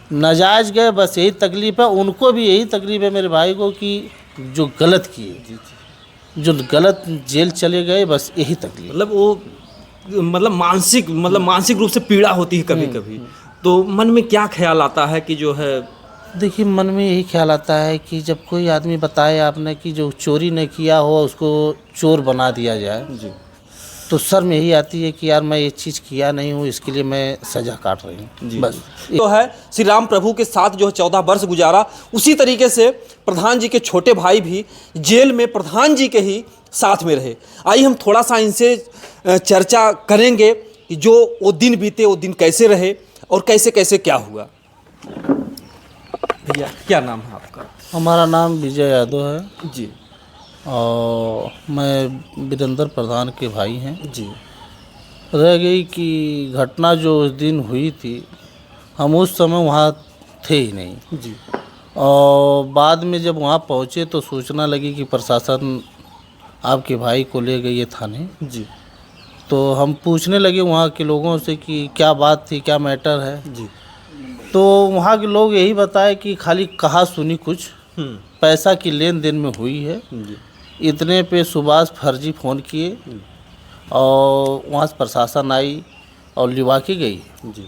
नाजायज़ गए, बस यही तकलीफ़ है। उनको भी यही तकलीफ़ है मेरे भाई को कि जो गलत किए, जो गलत जेल चले गए, बस यही तकलीफ। मतलब वो मानसिक रूप से पीड़ा होती है कभी कभी। तो मन में क्या ख्याल आता है कि जो है, देखिए मन में यही ख्याल आता है कि जब कोई आदमी बताए आपने कि जो चोरी नहीं किया हो उसको चोर बना दिया जाए, जी तो सर में यही आती है कि यार मैं ये चीज़ किया नहीं हूँ, इसके लिए मैं सज़ा काट रही हूँ। जी बस तो है श्री राम प्रभु के साथ जो 14 वर्ष गुजारा, उसी तरीके से प्रधान जी के छोटे भाई भी जेल में प्रधान जी के ही साथ में रहे। आइए हम थोड़ा सा इनसे चर्चा करेंगे कि जो वो दिन बीते, वो दिन कैसे रहे और कैसे कैसे क्या हुआ। भैया क्या नाम है आपका? हमारा नाम विजय यादव है जी और मैं वीरेंद्र प्रधान के भाई हैं। जी रह गई कि घटना जो उस दिन हुई थी, हम उस समय वहाँ थे ही नहीं। जी और बाद में जब वहाँ पहुँचे तो सूचना लगी कि प्रशासन आपके भाई को ले गई है थाने। जी तो हम पूछने लगे वहाँ के लोगों से कि क्या बात थी, क्या मैटर है। जी तो वहाँ के लोग यही बताए कि खाली कहा सुनी कुछ पैसा की लेन देन में हुई है। जी इतने पे सुभाष फर्जी फ़ोन किए और वहाँ से प्रशासन आई और लिवा के गई। जी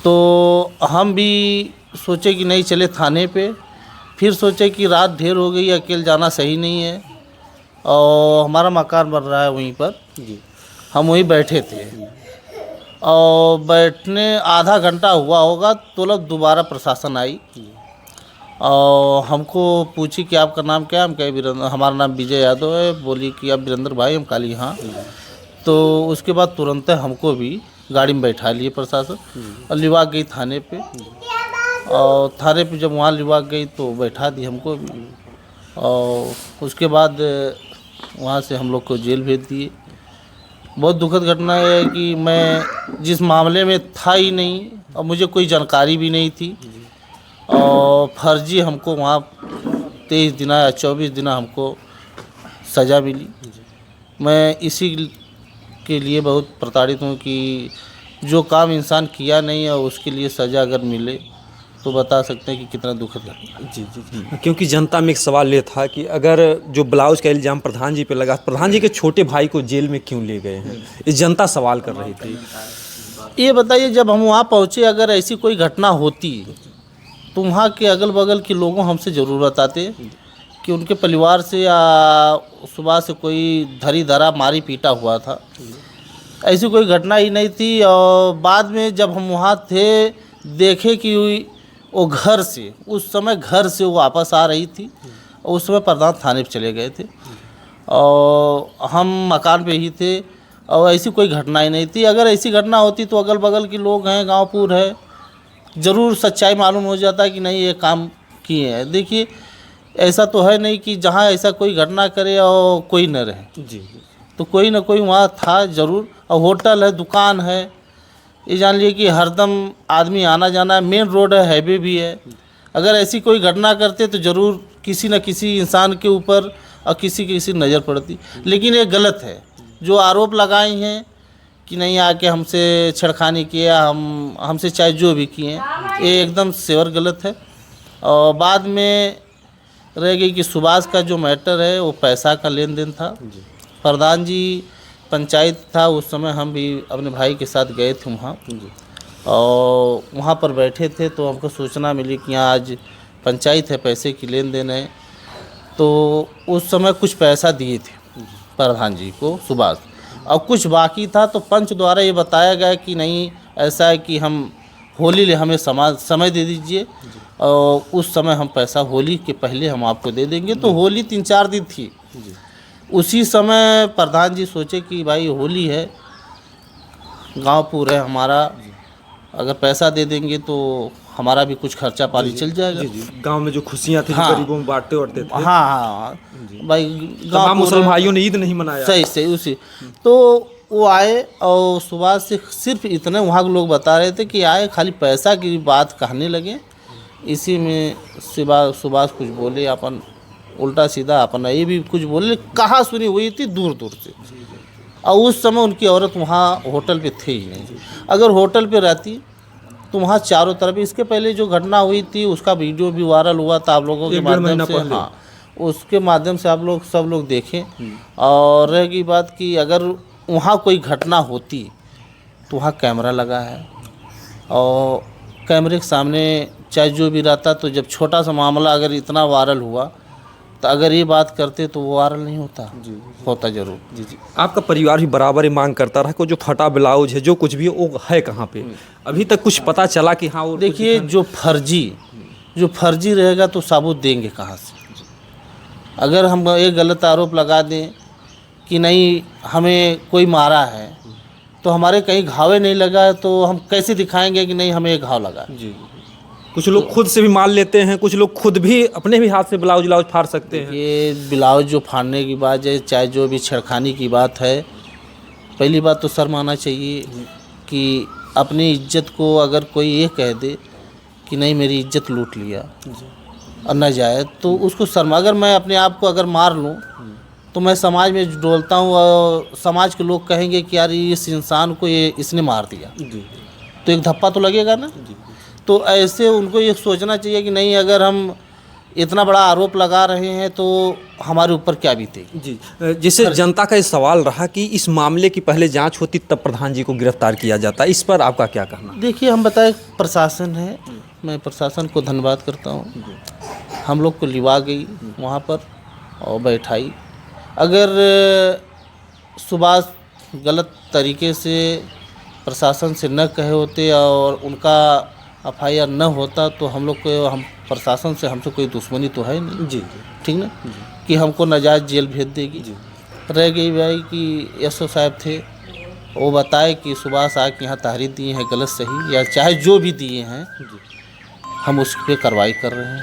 तो हम भी सोचे कि नहीं चले थाने पे, फिर सोचे कि रात ढेर हो गई, अकेले जाना सही नहीं है और हमारा मकान बन रहा है वहीं पर, जी हम वहीं बैठे थे। और बैठने आधा घंटा हुआ होगा तो लोग दोबारा प्रशासन आई और हमको पूछी कि आपका नाम क्या है। हम कहे वीरेंद्र, हमारा नाम विजय यादव है। बोली कि आप वीरेंद्र भाई? हम काली हाँ। तो उसके बाद तुरंत हमको भी गाड़ी में बैठा लिए प्रशासन और लिवा गई थाने पे। और थाने पे जब वहाँ लिवा गई तो बैठा दी हमको भी और उसके बाद वहाँ से हम लोग को जेल भेज दिए। बहुत दुखद घटना है कि मैं जिस मामले में था ही नहीं और मुझे कोई जानकारी भी नहीं थी और फर्जी हमको वहाँ 23 दिन या 24 दिन हमको सज़ा मिली। मैं इसी के लिए बहुत प्रताड़ित हूँ कि जो काम इंसान किया नहीं है उसके लिए सज़ा अगर मिले तो बता सकते हैं कि कितना दुखद घटना। जी जी क्योंकि जनता में एक सवाल ये था कि अगर जो ब्लाउज का इल्ज़ाम प्रधान जी पे लगा, प्रधान जी के छोटे भाई को जेल में क्यों ले गए हैं, ये जनता सवाल कर रही थी। ये बताइए, जब हम वहाँ पहुँचे अगर ऐसी कोई घटना होती तो वहाँ के अगल बगल के लोगों हमसे ज़रूर बताते कि उनके परिवार से या सुबह से कोई धरी धरा मारी पीटा हुआ था। ऐसी कोई घटना ही नहीं थी। और बाद में जब हम वहाँ थे देखे कि वो घर से उस समय घर से वो वापस आ रही थी और उस समय प्रधान थाने पे चले गए थे और हम मकान पे ही थे और ऐसी कोई घटना ही नहीं थी। अगर ऐसी घटना होती तो अगल बगल के लोग हैं, गाँवपुर है, ज़रूर सच्चाई मालूम हो जाता कि नहीं ये काम किए हैं। देखिए ऐसा तो है नहीं कि जहाँ ऐसा कोई घटना करे और कोई न रहे। जी तो कोई ना कोई वहाँ था ज़रूर। और होटल है, दुकान है, ये जान लिए कि हरदम आदमी आना जाना है, मेन रोड है, हाईवे भी है। अगर ऐसी कोई घटना करते तो ज़रूर किसी न किसी इंसान के ऊपर और किसी नज़र पड़ती। लेकिन ये गलत है जो आरोप लगाए हैं कि नहीं आके हमसे छेड़खानी किया, हमसे चाहे जो भी किए, ये एकदम सेवर गलत है। और बाद में रह गई कि सुभाष का जो मैटर है वो पैसा का लेन देन था। प्रधान जी पंचायत था उस समय, हम भी अपने भाई के साथ गए थे वहाँ और वहाँ पर बैठे थे तो हमको सूचना मिली कि यहाँ आज पंचायत है, पैसे की लेन देन है। तो उस समय कुछ पैसा दिए थे प्रधान जी को सुभाष और कुछ बाकी था। तो पंच द्वारा ये बताया गया कि नहीं ऐसा है कि हम होली ले हमें समय दे दीजिए और उस समय हम पैसा होली के पहले हम आपको दे देंगे। तो होली 3-4 दिन थी। उसी समय प्रधान जी सोचे कि भाई होली है, गांव है हमारा, अगर पैसा दे देंगे तो हमारा भी कुछ खर्चा पानी चल जाएगा। जी गांव में जो खुशियां थी हाँ, गरीबों में बांटते उड़ते थे। हाँ भाई तमाम मुसलमान भाइयों ने ईद नहीं मनाया। सही उसी। तो वो आए और सुबह से सिर्फ इतने वहाँ के लोग बता रहे थे कि आए खाली पैसा की बात कहने लगे। इसी में सुभाष कुछ बोले अपन उल्टा सीधा, अपन ये भी कुछ बोले, कहा सुनी हुई थी दूर दूर से। और उस समय उनकी औरत वहाँ होटल पे थे ही नहीं। अगर होटल पे रहती तो वहाँ चारों तरफ, इसके पहले जो घटना हुई थी उसका वीडियो भी वायरल हुआ था आप लोगों के 1-1.5 माध्यम महीना से। पहले। हाँ, उसके माध्यम से आप लोग सब लोग देखें। और रहेगी बात कि अगर वहाँ कोई घटना होती तो वहाँ कैमरा लगा है, और कैमरे के सामने चाहे जो भी रहता, तो जब छोटा सा मामला अगर इतना वायरल हुआ तो अगर ये बात करते तो वो वायरल नहीं होता। होता जरूर। जी जी। आपका परिवार भी बराबर ही मांग करता रहा कि जो फटा ब्लाउज है, जो कुछ भी है, वो है कहाँ पे? अभी तक कुछ पता चला कि हाँ वो देखिए, जो फर्जी रहेगा तो साबुत देंगे कहाँ से? अगर हम एक गलत आरोप लगा दें कि नहीं हमें कोई मारा है, तो हमारे कहीं घावे नहीं लगा है, तो हम कैसे दिखाएंगे कि नहीं हमें एक घाव लगा है? जी। कुछ लोग खुद से भी मान लेते हैं, कुछ लोग खुद भी अपने भी हाथ से ब्लाउज फाड़ सकते हैं। ये ब्लाउज जो फाड़ने की बात है, चाहे जो भी छेड़खानी की बात है, पहली बात तो शर्माना चाहिए कि अपनी इज्जत को अगर कोई ये कह दे कि नहीं मेरी इज्जत लूट लिया और न जाए, तो उसको शर्मा। अगर मैं अपने आप को अगर मार लूँ तो मैं समाज में डोलता हूँ और समाज के लोग कहेंगे कि यार इस इंसान को ये इसने मार दिया, तो एक धप्पा तो लगेगा ना। तो ऐसे उनको ये सोचना चाहिए कि नहीं, अगर हम इतना बड़ा आरोप लगा रहे हैं तो हमारे ऊपर क्या बीतेगी। जी। जैसे जनता का ये सवाल रहा कि इस मामले की पहले जांच होती तब प्रधान जी को गिरफ्तार किया जाता, इस पर आपका क्या कहना? देखिए, हम बताए प्रशासन है, मैं प्रशासन को धन्यवाद करता हूँ। हम लोग को लिवा गई वहाँ पर और बैठाई। अगर सुभाष गलत तरीके से प्रशासन से न कहे होते और उनका FIR न होता, तो हम लोग को, हम प्रशासन से हमसे कोई दुश्मनी तो है नहीं। जी। ठीक ना, कि हमको नाजायज़ जेल भेज देगी। रह गई भाई कि SO साहब थे, वो बताए कि सुभाष आके यहाँ तहरीर दिए हैं, गलत सही या चाहे जो भी दिए हैं, हम उस पर कार्रवाई कर रहे हैं।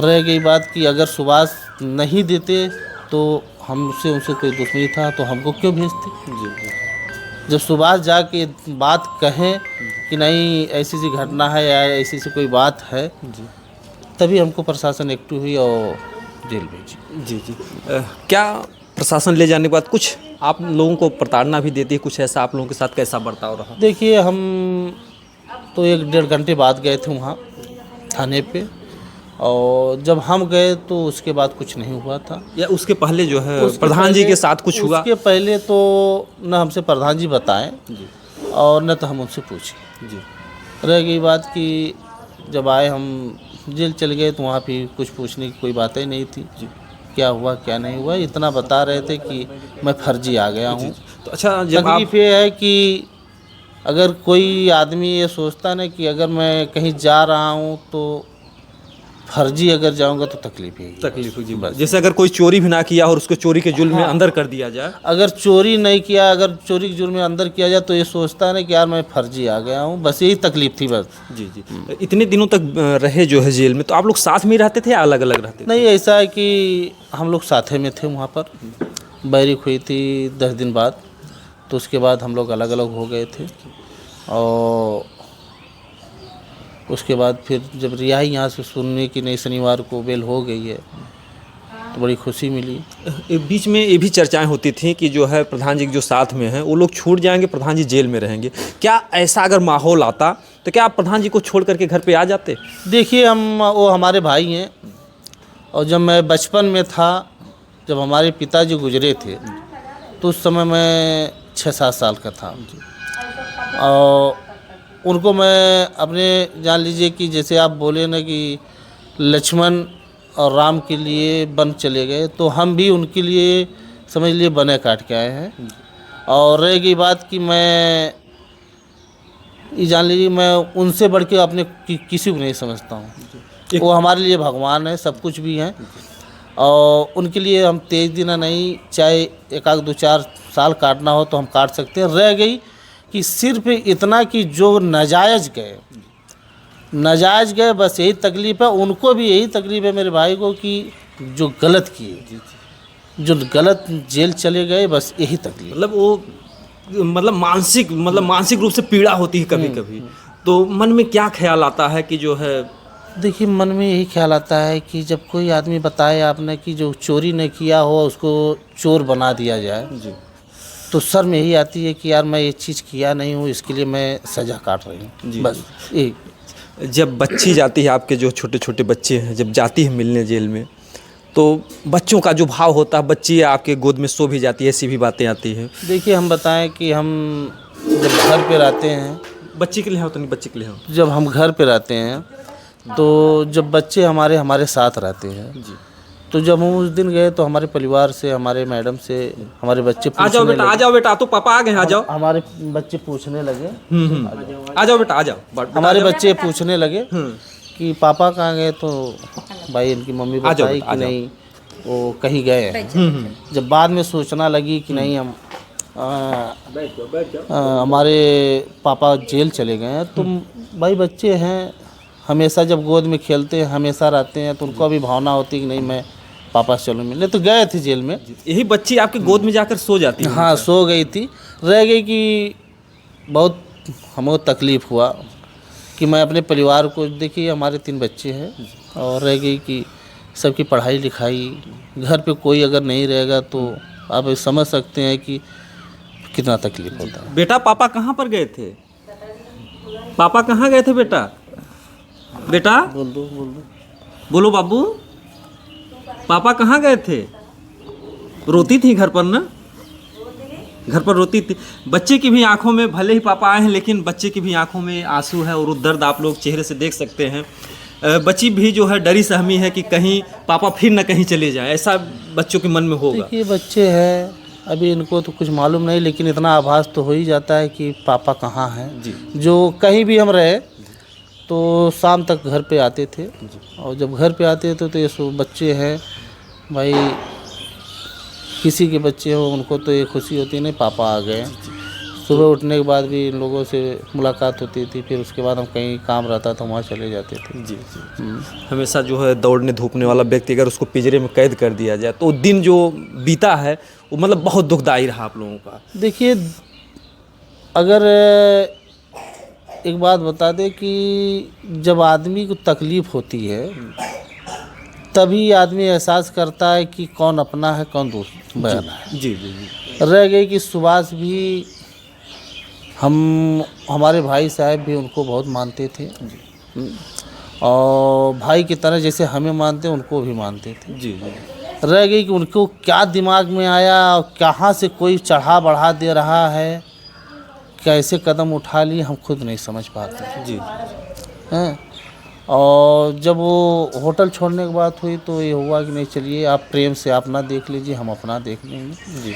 रह गई बात कि अगर सुभाष नहीं देते तो हमसे उनसे कोई दुश्मनी था तो हमको क्यों भेजते? जब सुभाष जाके बात कहें कि नहीं ऐसी सी घटना है या ऐसी सी कोई बात है, तभी हमको प्रशासन एक्टिव हुई और जेल भेजी। जी जी। क्या प्रशासन ले जाने के बाद कुछ आप लोगों को प्रताड़ना भी देती है? कुछ ऐसा आप लोगों के साथ कैसा बर्ताव रहा? देखिए, हम तो 1-1.5 घंटे बाद गए थे वहाँ थाने पे, और जब हम गए तो उसके बाद कुछ नहीं हुआ था। या उसके पहले जो है प्रधान जी के साथ कुछ हुआ? उसके पहले तो न हमसे प्रधान जी बताएं और न तो हम उनसे पूछे। जी। रह गई बात कि जब आए हम जेल चले गए तो वहाँ भी कुछ पूछने की कोई बात ही नहीं थी। क्या हुआ क्या नहीं हुआ, इतना बता रहे थे कि मैं फर्जी आ गया हूँ। तो अच्छा, जब आप तकलीफ ये है कि अगर कोई आदमी ये सोचता ना कि अगर मैं कहीं जा रहा हूँ तो फर्जी अगर जाऊंगा तो तकलीफ ही तकलीफ जी, बस जैसे अगर कोई चोरी भी ना किया और उसको चोरी के जुल्म में अंदर कर दिया जाए, अगर चोरी नहीं किया, अगर चोरी के जुर्म में अंदर किया जाए तो ये सोचता है ना कि यार मैं फर्जी आ गया हूँ, बस यही तकलीफ थी बस। जी जी। इतने दिनों तक रहे जो है जेल में, तो आप लोग साथ में ही रहते थे या अलग अलग रहते थे? नहीं, ऐसा है कि हम लोग साथे में थे वहाँ पर। बैरिक हुई थी 10 दिन बाद, तो उसके बाद हम लोग अलग अलग हो गए थे। और उसके बाद फिर जब रिहाई यहाँ से सुनने की नहीं, शनिवार को बेल हो गई है, तो बड़ी खुशी मिली। बीच में ये भी चर्चाएं होती थी कि जो है प्रधान जी के जो साथ में हैं वो लोग छूट जाएंगे, प्रधान जी जेल में रहेंगे। क्या ऐसा अगर माहौल आता तो क्या आप प्रधान जी को छोड़ करके घर पे आ जाते? देखिए, वो हमारे भाई हैं, और जब मैं बचपन में था, जब हमारे पिताजी गुजरे थे, तो उस समय मैं 6-7 साल का था। और उनको मैं अपने, जान लीजिए कि जैसे आप बोले ना कि लक्ष्मण और राम के लिए वन चले गए, तो हम भी उनके लिए समझ लिए बने काट के आए हैं। और रह गई बात कि मैं ये जान लीजिए मैं उनसे बढ़ के अपने किसी को नहीं समझता हूँ। वो हमारे लिए भगवान है, सब कुछ भी हैं, और उनके लिए हम तेज दिन नहीं, चाहे 1-2-4 साल काटना हो तो हम काट सकते हैं। रह गई कि सिर्फ इतना कि जो नाजायज़ गए बस यही तकलीफ़ है। उनको भी यही तकलीफ़ है मेरे भाई को कि जो गलत किए, जो गलत जेल चले गए, बस यही तकलीफ। मतलब वो मानसिक रूप से पीड़ा होती है कभी कभी। तो मन में क्या ख्याल आता है कि जो है? देखिए, मन में यही ख्याल आता है कि जब कोई आदमी बताए आपने कि जो चोरी नहीं किया हो उसको चोर बना दिया जाए, जी। तो सर में यही आती है कि यार मैं ये चीज़ किया नहीं हूँ, इसके लिए मैं सज़ा काट रही हूँ, बस यही। जब बच्ची जाती है, आपके जो छोटे छोटे बच्चे हैं, जब जाती है मिलने जेल में, तो बच्चों का जो भाव होता है, बच्ची आपके गोद में सो भी जाती है, ऐसी भी बातें आती हैं। देखिए हम बताएं कि हम जब घर पे रहते हैं, बच्ची के लिए हो तो नहीं, बच्चे के लिए हो जब हम घर पे रहते हैं तो जब बच्चे हमारे साथ रहते हैं जी। तो जब हम उस दिन गए तो हमारे परिवार से, हमारे मैडम से हमारे बच्चे आ जाओ बेटा, आ जाओ बेटा, तो पापा आ गए, आ जाओ। हमारे बच्चे पूछने लगे, आ जाओ बेटा, आ जाओ। हमारे बच्चे पूछने लगे कि पापा कहाँ गए, तो भाई इनकी मम्मी बताई कि नहीं वो कहीं गए हैं। जब बाद में सोचना लगी कि नहीं हम हमारे पापा जेल चले गए हैं, तो भाई बच्चे हैं, हमेशा जब गोद में खेलते हैं, हमेशा रहते हैं, तो उनको भी भावना होती है कि नहीं मैं पापा से चलो मिलने, तो गए थे जेल में। यही बच्ची आपके गोद में जाकर सो जाती है? हाँ सो गई थी, रह गई कि बहुत हमको तकलीफ़ हुआ कि मैं अपने परिवार को, देखिए हमारे 3 बच्चे हैं, और रह गई कि सबकी पढ़ाई लिखाई, घर पे कोई अगर नहीं रहेगा तो आप समझ सकते हैं कि कितना तकलीफ होता है। बेटा पापा कहाँ पर गए थे? पापा कहाँ गए थे बेटा? बेटा बोल दो बोलो बाबू, पापा कहाँ गए थे? रोती थी घर पर ना, घर पर रोती थी। बच्चे की भी आंखों में, भले ही पापा आए हैं लेकिन बच्चे की भी आंखों में आंसू है, और वो दर्द आप लोग चेहरे से देख सकते हैं। बच्ची भी जो है डरी सहमी है कि कहीं पापा फिर न कहीं चले जाएं, ऐसा बच्चों के मन में होगा। देखिए बच्चे हैं, अभी इनको तो कुछ मालूम नहीं, लेकिन इतना आभास तो हो ही जाता है कि पापा कहाँ हैं जी। जो कहीं भी हम रहे तो शाम तक घर पे आते थे, और जब घर पे आते थे तो ये सो बच्चे हैं भाई, किसी के बच्चे हो उनको तो ये खुशी होती है नहीं पापा आ गए। सुबह उठने के बाद भी इन लोगों से मुलाकात होती थी, फिर उसके बाद हम कहीं काम रहता था वहाँ चले जाते थे। जी जी। हमेशा जो है दौड़ने धूपने वाला व्यक्ति अगर उसको पिंजरे में कैद कर दिया जाए तो दिन जो बीता है वो मतलब बहुत दुखदाई रहा आप लोगों का। देखिए अगर एक बात बता दें कि जब आदमी को तकलीफ़ होती है तभी आदमी एहसास करता है कि कौन अपना है कौन दोस्त बयाना है। जी जी जी। रह गई कि सुभाष भी, हमारे भाई साहब भी उनको बहुत मानते थे, और भाई की तरह जैसे हमें मानते उनको भी मानते थे। जी जी। रह गई कि उनको क्या दिमाग में आया, कहाँ से कोई चढ़ा बढ़ा दे रहा है, कैसे कदम उठा लिए हम खुद नहीं समझ पाते जी हैं। और जब वो होटल छोड़ने की बात हुई तो ये हुआ कि नहीं चलिए आप प्रेम से अपना देख लीजिए, हम अपना देख लेंगे। जी।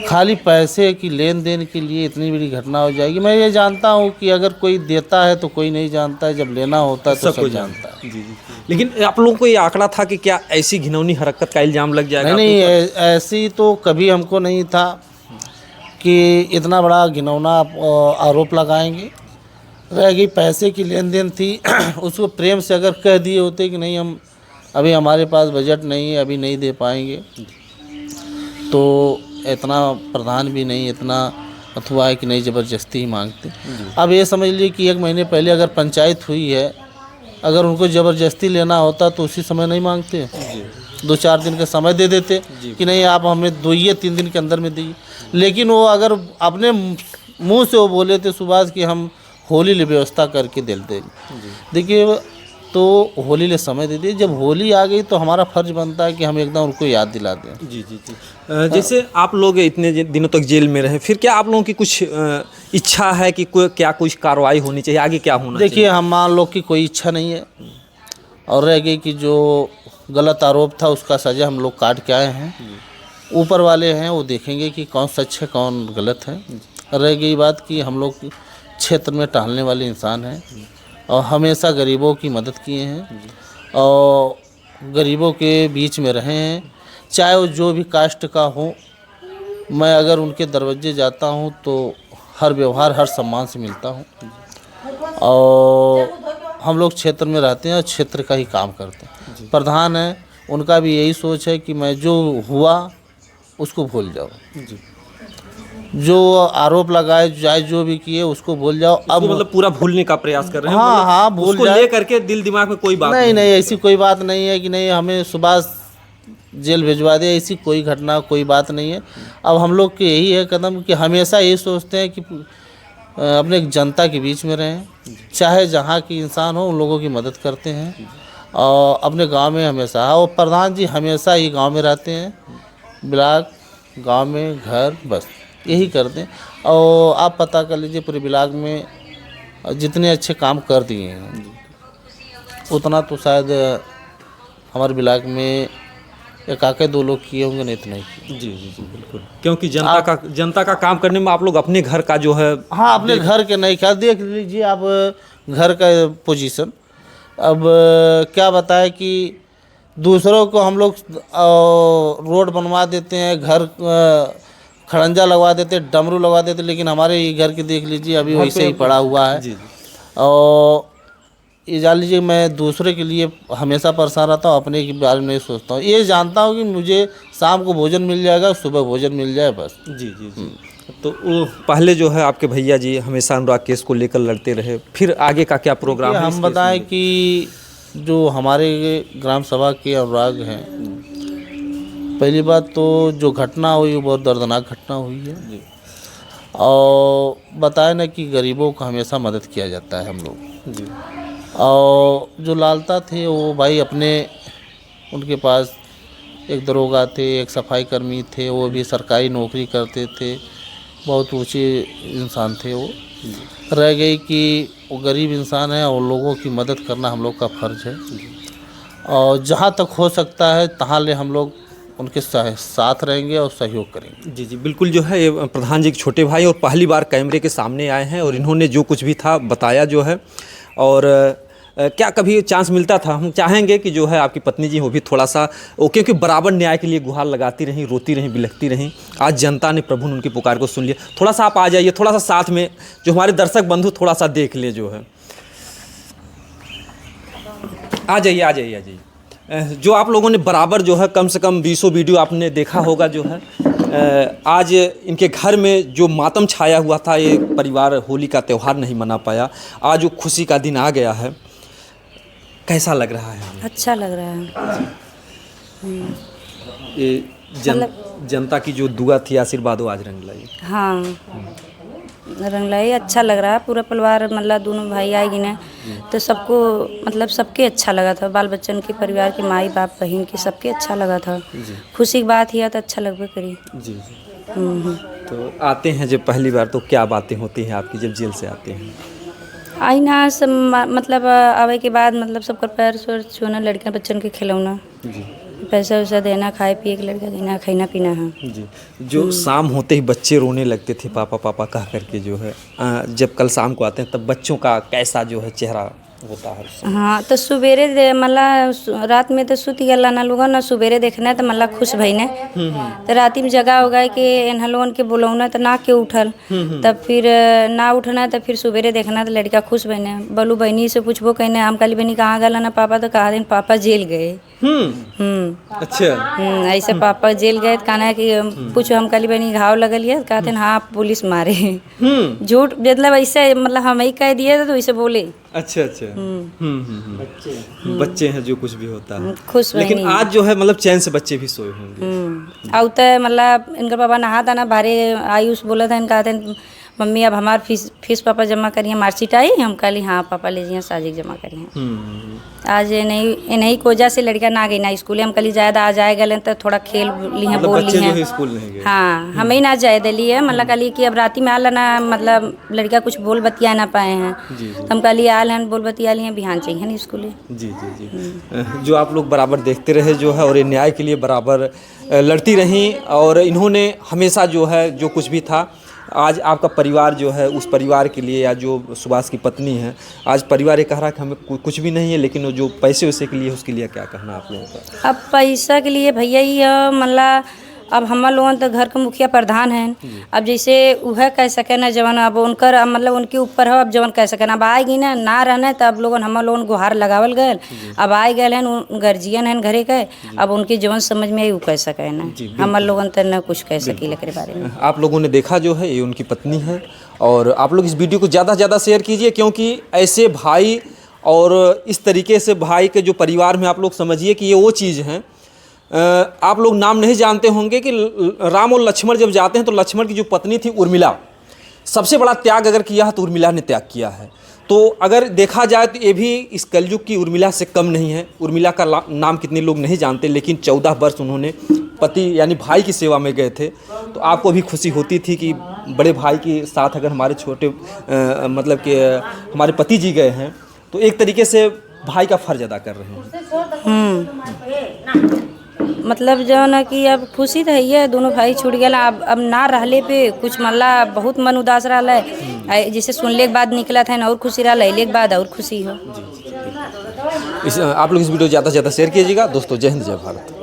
खाली पैसे की लेन देन के लिए इतनी बड़ी घटना हो जाएगी। मैं ये जानता हूँ कि अगर कोई देता है तो कोई नहीं जानता है, जब लेना होता है तो सब जानता है। जी जी। लेकिन आप लोगों को ये आंकड़ा था कि क्या ऐसी घिनौनी हरकत का इल्ज़ाम लग जाएगा? नहीं, ऐसी तो कभी हमको नहीं था कि इतना बड़ा घिनौना आरोप लगाएंगे। रह गई पैसे की लेन देन थी उसको प्रेम से अगर कह दिए होते कि नहीं हम अभी हमारे पास बजट नहीं है, अभी नहीं दे पाएंगे, तो इतना प्रधान भी नहीं इतना अथवा है कि नहीं ज़बरदस्ती ही मांगते। अब ये समझ लीजिए कि 1 महीने पहले अगर पंचायत हुई है, अगर उनको ज़बरदस्ती लेना होता तो उसी समय नहीं मांगते, 2-4 दिन का समय दे देते कि नहीं आप हमें 2-3 दिन के अंदर में दी। लेकिन वो अगर अपने मुंह से वो बोले थे सुभाष कि हम होली ले व्यवस्था करके दे देंगे। देखिए तो होली ले समय दे दिए, जब होली आ गई तो हमारा फर्ज बनता है कि हम एकदम उनको याद दिला दें। जी जी जी। जैसे आप लोग इतने दिनों तक जेल में रहे, फिर क्या आप लोगों की कुछ इच्छा है कि क्या कुछ कार्रवाई होनी चाहिए, आगे क्या होना चाहिए? देखिए हम मान लो कि कोई इच्छा नहीं है, और रह गई कि जो गलत आरोप था उसका सज़ा हम लोग काट के आए हैं। ऊपर वाले हैं वो देखेंगे कि कौन सच है कौन गलत है। रह गई बात कि हम लोग क्षेत्र में टहलने वाले इंसान हैं और हमेशा गरीबों की मदद किए हैं और गरीबों के बीच में रहे हैं, चाहे वो जो भी कास्ट का हो। मैं अगर उनके दरवाजे जाता हूं तो हर व्यवहार हर सम्मान से मिलता हूं, और हम लोग क्षेत्र में रहते हैं और क्षेत्र का ही काम करते हैं। प्रधान है उनका भी यही सोच है कि मैं जो हुआ उसको भूल जाओ, जो आरोप लगाए चाहे जो भी किए उसको भूल जाओ। अब मतलब पूरा भूलने का प्रयास कर रहे हैं? हाँ हाँ भूल उसको ले करके दिल दिमाग में कोई बात नहीं, ऐसी कोई बात नहीं है कि नहीं हमें सुभाष जेल भिजवा दे, ऐसी कोई घटना कोई बात नहीं है। अब हम लोग के यही है कदम कि हमेशा ये सोचते हैं कि अपने जनता के बीच में रहें, चाहे जहाँ की इंसान हो उन लोगों की मदद करते हैं और अपने गांव में हमेशा। और प्रधान जी हमेशा ही गांव में रहते हैं, ब्लॉक गांव में घर, बस यही करते हैं। और आप पता कर लीजिए पूरे ब्लॉक में जितने अच्छे काम कर दिए हैं उतना तो शायद हमारे ब्लॉक में एक आके 2 लोग किए होंगे, नहीं तो नहीं किए। जी जी जी बिल्कुल, क्योंकि जनता का काम करने में आप लोग अपने घर का जो है, हाँ अपने घर के नहीं क्या, देख लीजिए आप घर का पोजीशन। अब क्या बताएं कि दूसरों को हम लोग रोड बनवा देते हैं, घर खड़ंजा लगवा देते, डमरू लगवा देते, लेकिन हमारे ये घर के देख लीजिए अभी वैसे ही पड़ा हुआ है। जी जी और ये जान लीजिए मैं दूसरे के लिए हमेशा परेशान रहता हूँ, अपने के बारे में नहीं सोचता हूँ। ये जानता हूँ कि मुझे शाम को भोजन मिल जाएगा, सुबह भोजन मिल जाए, बस। जी जी जी। तो वो पहले जो है आपके भैया जी हमेशा अनुराग केस को लेकर लड़ते रहे, फिर आगे का क्या प्रोग्राम है? हम बताएं कि जो हमारे ग्राम सभा के अनुराग हैं, पहली बात तो जो घटना हुई वो बहुत दर्दनाक घटना हुई है जी। और बताए ना कि गरीबों का हमेशा मदद किया जाता है हम लोग। जी। और जो लालता थे वो भाई अपने, उनके पास एक दरोगा थे, एक सफाई कर्मी थे, वो भी सरकारी नौकरी करते थे, बहुत ऊंचे इंसान थे वो। रह गई कि वो गरीब इंसान है और लोगों की मदद करना हम लोग का फ़र्ज़ है और जहाँ तक हो सकता है तहाँ ले हम लोग उनके साथ रहेंगे और सहयोग करेंगे। जी जी बिल्कुल, जो है ये प्रधान जी के छोटे भाई और पहली बार कैमरे के सामने आए हैं और इन्होंने जो कुछ भी था बताया जो है। और क्या कभी चांस मिलता था, हम चाहेंगे कि जो है आपकी पत्नी जी वो भी थोड़ा सा क्योंकि बराबर न्याय के लिए गुहार लगाती रहीं, रोती रहीं, बिलखती रहीं। आज जनता ने, प्रभु ने उनकी पुकार को सुन लिया। थोड़ा सा आप आ जाइए, थोड़ा सा साथ में, जो हमारे दर्शक बंधु थोड़ा सा देख ले जो है। आ जाइए आ जाइए आ जाइए। जो आप लोगों ने बराबर जो है कम से कम 20 वीडियो आपने देखा होगा जो है, आज इनके घर में जो मातम छाया हुआ था, ये परिवार होली का त्यौहार नहीं मना पाया, आज वो खुशी का दिन आ गया है। कैसा लग रहा है? अच्छा लग रहा है। ये जनता की जो दुआ थी, आशीर्वाद, वो आज रंग लाई। हाँ रंग लाई, अच्छा लग रहा है। पूरा परिवार मतलब दोनों भाई आएगी ना तो सबको मतलब सबके अच्छा लगा था, बाल बच्चन के, परिवार के, माई बाप बहन के, सबके अच्छा लगा था। खुशी की बात ही तो अच्छा लगभग करी। जी जी। तो आते हैं जब पहली बार तो क्या बातें होती हैं आपकी जब जेल से आते हैं? आई ना सब मतलब आवे के बाद मतलब सबका पैर सोर छूना, लड़कियां बच्चन के खिलौना, जी। पैसा वैसा देना, खाए पिए के लड़का देना, खाना पीना है। जी। जो शाम होते ही बच्चे रोने लगते थे पापा पापा कह करके जो है, जब कल शाम को आते हैं तब बच्चों का कैसा जो है चेहरा होता है? हाँ तो सवेरे मतलब रात में तो सुत गया ना लोगों ना, सवेरे देखना तो मतलब खुश भईने, तो रात में जगह हो गए कि इन्हें लोगन के बुलौना तो ना के उठल, तब फिर ना उठना तो फिर सवेरे देखना तो लड़का खुश बने। बलू बहनी से पूछबो कहने हम काली बहनी कहाँ गला ना पापा, तो कहा दिन पापा जेल गए। अच्छा। ऐसे पापा जेल गए, कहना कि पूछो हम काली बहनी घाव लगल है, कहते हाँ पुलिस मारे। झूठ मतलब ऐसे मतलब हम ही कह दिए तो ऐसे बोले। अच्छा अच्छा। बच्चे हैं जो कुछ भी होता है खुश। लेकिन आज जो है मतलब चैन से बच्चे भी सोए होंगे। आउ तो मतलब इनका पापा नहा था ना, भारे आयुष बोला था, इनका मम्मी अब हमार फीस पापा जमा करिए, मार्कशीट आई, हम कल हाँ पापा ले जाइए साजिक जमा करिए। आज नहीं को वजह से लड़का ना गई ना स्कूल, हम कल ज़्यादा आ जाए गए तो थोड़ा खेल ली हैं, बोल ली हैं स्कूल नहीं गए। हाँ हमें ही ना जाए दिली है, मतलब कल कि अब राती में आल ना, मतलब लड़का कुछ बोल बतिया ना पाए हैं, तो हम कल आल हैं बोल बतिया लिए, बिहान चाहिए ना स्कूल। जी जी जी। जो आप लोग बराबर देखते रहे जो है और न्याय के लिए बराबर लड़ती रहीं और इन्होंने हमेशा जो है जो कुछ भी था, आज आपका परिवार जो है उस परिवार के लिए, या जो सुभाष की पत्नी है, आज परिवार ये कह रहा है कि हमें कुछ भी नहीं है, लेकिन वो जो पैसे वैसे के लिए उसके लिए क्या कहना आप लोगों का? अब पैसा के लिए भैया ही मतलब अब हम लोगन तो घर के मुखिया प्रधान हैं, अब जैसे वह कह सके ना जवन, अब उनकर मतलब उनके ऊपर है, अब जवन कह सके अब आएगी ना रहना तो अब लोगन हम लोगन गुहार लगावल गए, अब आए गए हैं गर्जियन हैं घरे के, अब उनकी जवन समझ में आई वो कह सके ना, हम लोगन तो न कुछ कह सकी के बारे में। आप लोगों ने देखा जो है ये उनकी पत्नी है और आप लोग इस वीडियो को ज़्यादा से ज़्यादा शेयर कीजिए, क्योंकि ऐसे भाई और इस तरीके से भाई के जो परिवार में आप लोग समझिए कि ये वो चीज़ हैं आप लोग नाम नहीं जानते होंगे कि राम और लक्ष्मण जब जाते हैं तो लक्ष्मण की जो पत्नी थी उर्मिला, सबसे बड़ा त्याग अगर किया है तो उर्मिला ने त्याग किया है। तो अगर देखा जाए तो ये भी इस कलयुग की उर्मिला से कम नहीं है। उर्मिला का नाम कितने लोग नहीं जानते, लेकिन 14 वर्ष उन्होंने पति यानी भाई की सेवा में गए थे। तो आपको भी खुशी होती थी कि बड़े भाई के साथ अगर हमारे छोटे मतलब कि हमारे पति जी गए हैं तो एक तरीके से भाई का फर्ज अदा कर रहे हैं। मतलब जो ना कि अब खुशी तो है, दोनों भाई छूट गए। अब ना रहले पे कुछ मतलब बहुत मन उदास रहा है। जैसे सुनले के बाद निकला था और खुशी रहा, ले के बाद और खुशी हो। आप लोग इस वीडियो ज़्यादा से ज़्यादा शेयर कीजिएगा। दोस्तों जय हिंद जय भारत।